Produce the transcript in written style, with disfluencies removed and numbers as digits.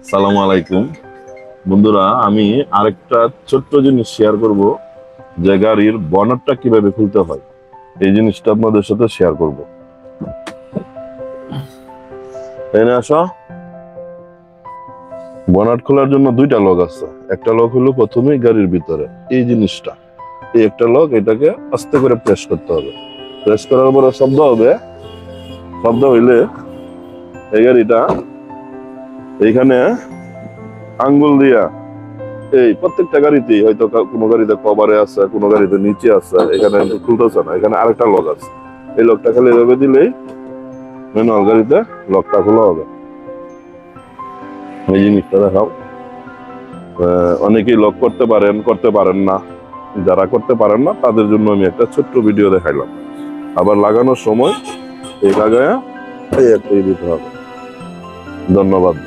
সালামু আলাইকুম বন্ধুরা, আমি আরেকটা ছোট্ট জিনিস শেয়ার করব যে গাড়ির বনেটটা কিভাবে খুলতে হয়। এই জিনিসটা আপনাদের সাথে শেয়ার করব। এনে আসো। বনেট খোলার জন্য দুইটা লক আছে। একটা লক হলো প্রথমেই গাড়ির ভিতরে এই জিনিসটা, এই একটা লক, এটাকে আস্তে করে প্রেস করতে হবে। প্রেস করার পরে শব্দ হবে। শব্দ হইলে এই গাড়িটা এইখানে আঙ্গুল দিয়া, এই প্রত্যেকটা গাড়িতেই হয়তো কোনো গাড়িতে কভারে আছে, কোনো গাড়িতে নিচে আছে, এখানে খুলতেছে না, এখানে আরেকটা লক আছে। এই লকটা খালি এভাবে দিলেই ম্যানুয়াল গাড়িতে লকটা খোলা হবে। এই জিনিসটা দেখাও। অনেকেই লক করতে পারেন না। যারা করতে পারেন না তাদের জন্য আমি একটা ছোট্ট ভিডিও দেখাইলাম। আবার লাগানোর সময় এই লাগায় এই একটা দিতে হবে। ধন্যবাদ।